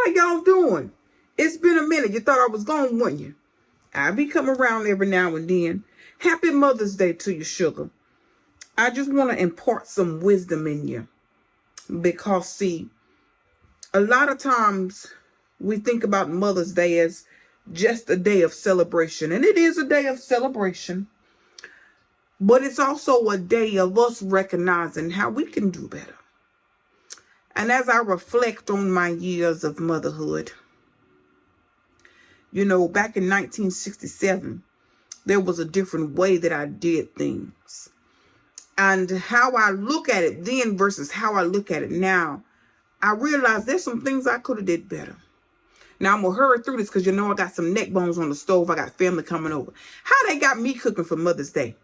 y'all doing? It's been a minute. You thought I was gone, wouldn't you? I'll be coming around every now and then. Happy Mother's Day to you, sugar. I just want to impart some wisdom in you. Because, see, a lot of times we think about Mother's Day as just a day of celebration. And it is a day of celebration. But it's also a day of us recognizing how we can do better. And as I reflect on my years of motherhood, you know, back in 1967, there was a different way that I did things. And how I look at it then versus how I look at it now, I realized there's some things I could have did better. Now, I'm going to hurry through this because, you know, I got some neck bones on the stove. I got family coming over. How they got me cooking for Mother's Day?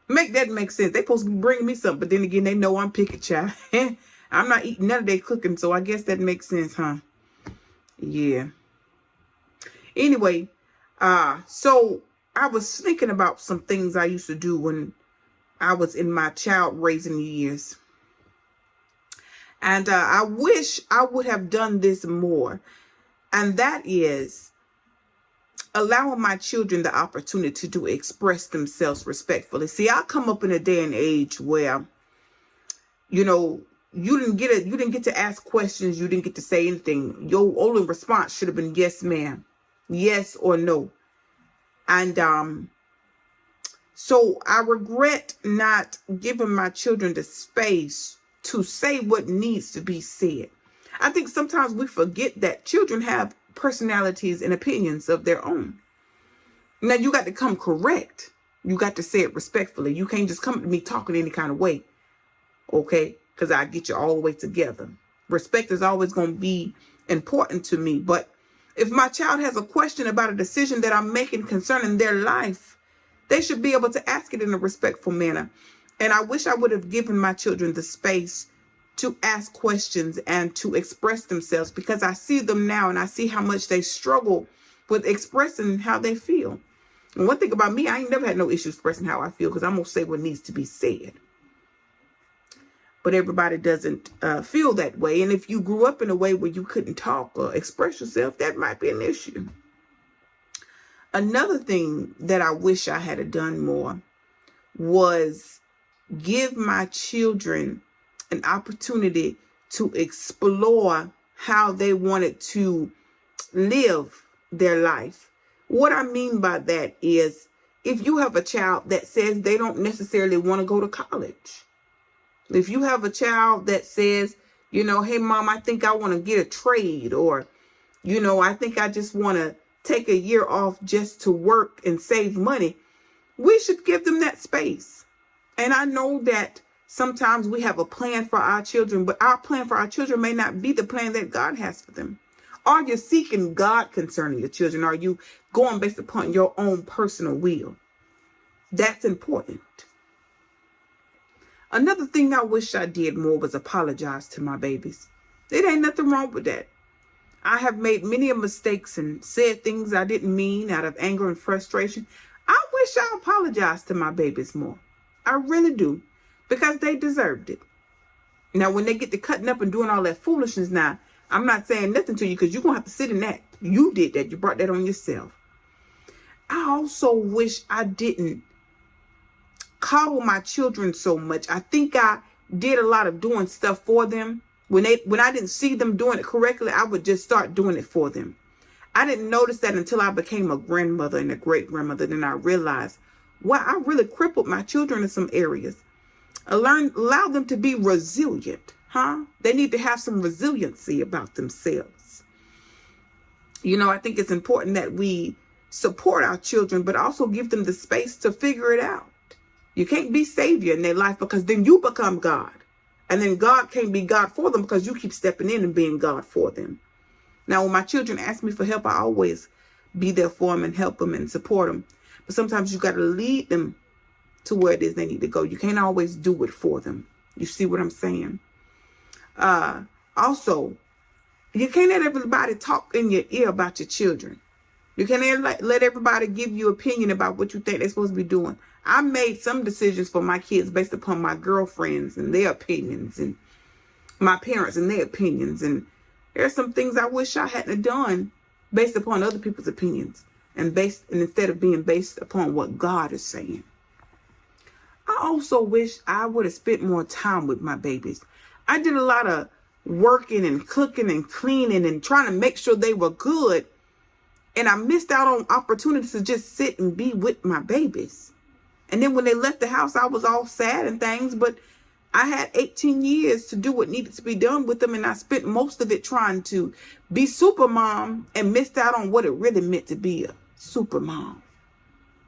Make that make sense. They supposed to be bringing me something, but then again, they know I'm picky, child. I'm not eating none of their cooking, so I guess that makes sense, huh? Yeah. Anyway, so I was thinking about some things I used to do when I was in my child raising years. And I wish I would have done this more. And that is allowing my children the opportunity to express themselves respectfully. See, I come up in a day and age where, you know, you didn't get to ask questions. You didn't get to say anything. Your only response should have been yes, ma'am, yes or no. And so I regret not giving my children the space to say what needs to be said. I think sometimes we forget that children have personalities and opinions of their own. Now, you got to come correct. You got to say it respectfully. You can't just come to me talking any kind of way, okay? Because I get you all the way together. Respect is always going to be important to me. But if my child has a question about a decision that I'm making concerning their life, they should be able to ask it in a respectful manner. And I wish I would have given my children the space to ask questions and to express themselves, because I see them now and I see how much they struggle with expressing how they feel. And one thing about me, I ain't never had no issue expressing how I feel, because I'm going to say what needs to be said. But everybody doesn't feel that way. And if you grew up in a way where you couldn't talk or express yourself, that might be an issue. Another thing that I wish I had done more was give my children an opportunity to explore how they wanted to live their life. What I mean by that is, if you have a child that says they don't necessarily want to go to college, if you have a child that says, you know, hey, mom, I think I want to get a trade, or, you know, I think I just want to take a year off just to work and save money, we should give them that space. And I know that sometimes we have a plan for our children, but our plan for our children may not be the plan that God has for them. Are you seeking God concerning your children? Are you going based upon your own personal will? That's important. Another thing I wish I did more was apologize to my babies. It ain't nothing wrong with that. I have made many mistakes and said things I didn't mean out of anger and frustration. I wish I apologized to my babies more. I really do. Because they deserved it. Now, when they get to cutting up and doing all that foolishness now, I'm not saying nothing to you, because you're going to have to sit in that. You did that. You brought that on yourself. I also wish I didn't coddle my children so much. I think I did a lot of doing stuff for them. When I didn't see them doing it correctly, I would just start doing it for them. I didn't notice that until I became a grandmother and a great-grandmother. Then I realized, wow, I really crippled my children in some areas. Allow them to be resilient, huh? They need to have some resiliency about themselves. You know, I think it's important that we support our children, but also give them the space to figure it out. You can't be savior in their life, because then you become God. And then God can't be God for them because you keep stepping in and being God for them. Now, when my children ask me for help, I always be there for them and help them and support them. But sometimes you got to lead them to where it is they need to go. You can't always do it for them. You see what I'm saying? Also, you can't let everybody talk in your ear about your children. You can't let everybody give you opinion about what you think they're supposed to be doing. I made some decisions for my kids based upon my girlfriends and their opinions, and my parents and their opinions. And There's some things I wish I hadn't done based upon other people's opinions and instead of being based upon what God is saying. I also wish I would have spent more time with my babies. I did a lot of working and cooking and cleaning and trying to make sure they were good. And I missed out on opportunities to just sit and be with my babies. And then when they left the house, I was all sad and things, but I had 18 years to do what needed to be done with them. And I spent most of it trying to be super mom and missed out on what it really meant to be a super mom.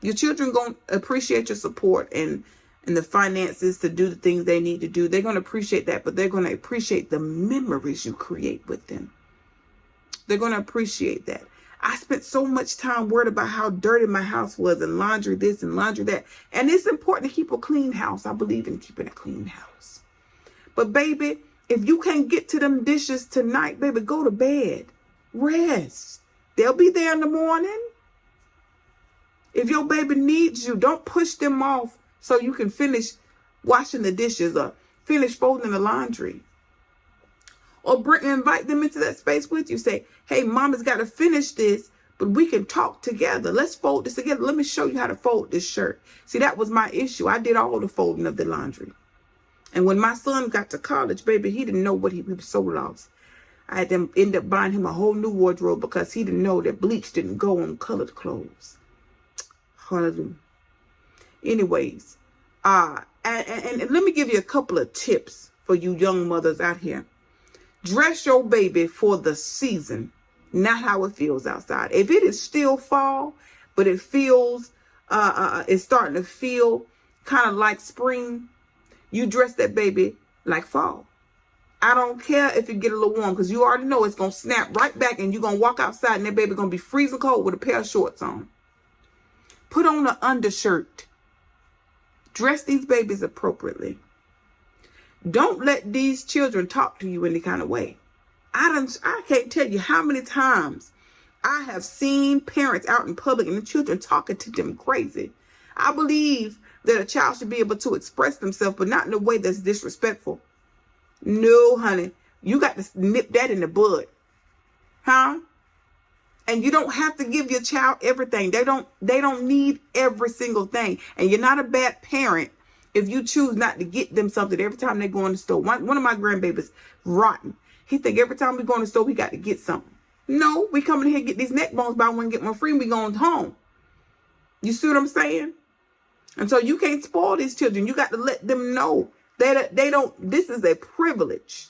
Your children going to appreciate your support and the finances to do the things they need to do. They're going to appreciate that, but they're going to appreciate the memories you create with them. They're going to appreciate that. I spent so much time worried about how dirty my house was and laundry this and laundry that. And it's important to keep a clean house. I believe in keeping a clean house. But baby, if you can't get to them dishes tonight, baby, go to bed. Rest. They'll be there in the morning. If your baby needs you, don't push them off so you can finish washing the dishes or finish folding the laundry. Or invite them into that space with you. Say, hey, mama's got to finish this, but we can talk together. Let's fold this together. Let me show you how to fold this shirt. See, that was my issue. I did all the folding of the laundry. And when my son got to college, baby, he didn't know what he was so lost. I had to end up buying him a whole new wardrobe because he didn't know that bleach didn't go on colored clothes. Hallelujah. Anyways, and let me give you a couple of tips for you young mothers out here. Dress your baby for the season, not how it feels outside. If it is still fall, but it feels, it's starting to feel kind of like spring, you dress that baby like fall. I don't care if you get a little warm because you already know it's going to snap right back and you're going to walk outside and that baby going to be freezing cold with a pair of shorts on. Put on an undershirt. Dress these babies appropriately. Don't let these children talk to you any kind of way. I can't tell you how many times I have seen parents out in public and the children talking to them crazy. I believe that a child should be able to express themselves, but not in a way that's disrespectful. No, honey, you got to nip that in the bud. Huh? And you don't have to give your child everything. They don't need every single thing. And you're not a bad parent if you choose not to get them something every time they go in the store. One of my grandbabies, rotten. He think every time we go in the store, we got to get something. No, we come in here and get these neck bones, buy one, get one free, and we going home. You see what I'm saying? And so you can't spoil these children. You got to let them know that they don't, this is a privilege.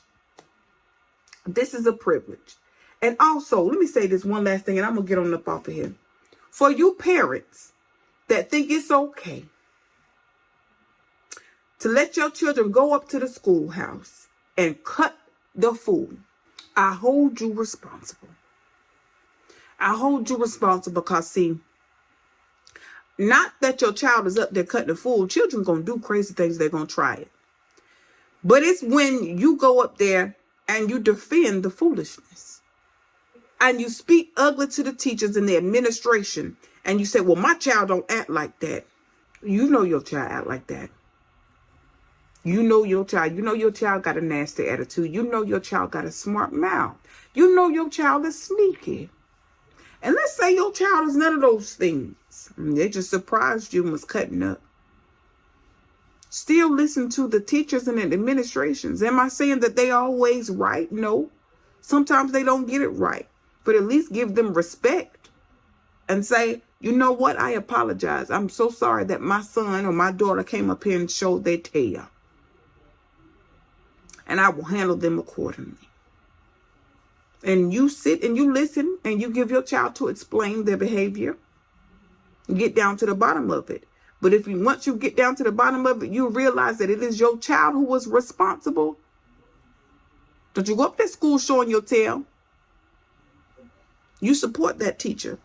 This is a privilege. And also, let me say this one last thing, and I'm going to get on up off of here. For you parents that think it's okay to let your children go up to the schoolhouse and cut the food, I hold you responsible. I hold you responsible because, see, not that your child is up there cutting the food. Children going to do crazy things. They're going to try it. But it's when you go up there and you defend the foolishness. And you speak ugly to the teachers and the administration. And you say, well, my child don't act like that. You know your child act like that. You know your child. You know your child got a nasty attitude. You know your child got a smart mouth. You know your child is sneaky. And let's say your child is none of those things. They just surprised you and was cutting up. Still listen to the teachers and the administrations. Am I saying that they always right? No. Sometimes they don't get it right. But at least give them respect and say, you know what? I apologize. I'm so sorry that my son or my daughter came up here and showed their tail. And I will handle them accordingly. And you sit and you listen and you give your child to explain their behavior. Get down to the bottom of it. But if once you get down to the bottom of it, you realize that it is your child who was responsible. Don't you go up to school showing your tail. You support that teacher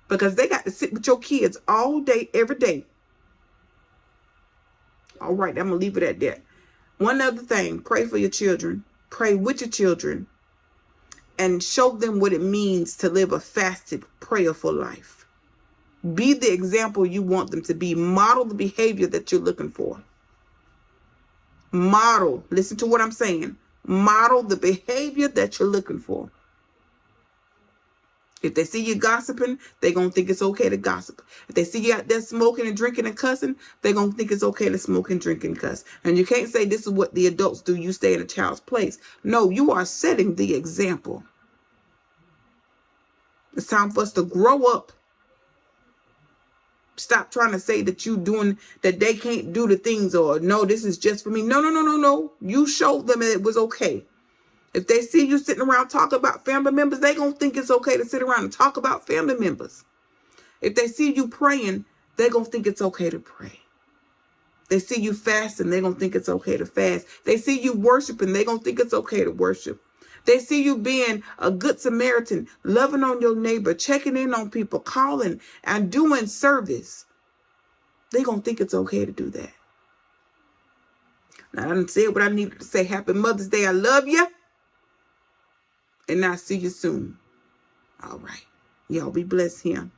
because they got to sit with your kids all day, every day. All right, I'm going to leave it at that. One other thing, pray for your children. Pray with your children and show them what it means to live a fasted, prayerful life. Be the example you want them to be. Model the behavior that you're looking for. Model, listen to what I'm saying. Model the behavior that you're looking for. If they see you gossiping, they're going to think it's okay to gossip. If they see you out there smoking and drinking and cussing, they're going to think it's okay to smoke and drink and cuss. And you can't say this is what the adults do. You stay in a child's place. No, you are setting the example. It's time for us to grow up. Stop trying to say that that they can't do the things, or no, this is just for me. No. You showed them it was okay. If they see you sitting around talking about family members, they're going to think it's okay to sit around and talk about family members. If they see you praying, they're going to think it's okay to pray. They see you fasting, they're going to think it's okay to fast. They see you worshiping, they're going to think it's okay to worship. They see you being a good Samaritan, loving on your neighbor, checking in on people, calling and doing service. They're going to think it's okay to do that. Now, I done said what I needed to say. Happy Mother's Day. I love you. And I'll see you soon. All right. Y'all be blessed here.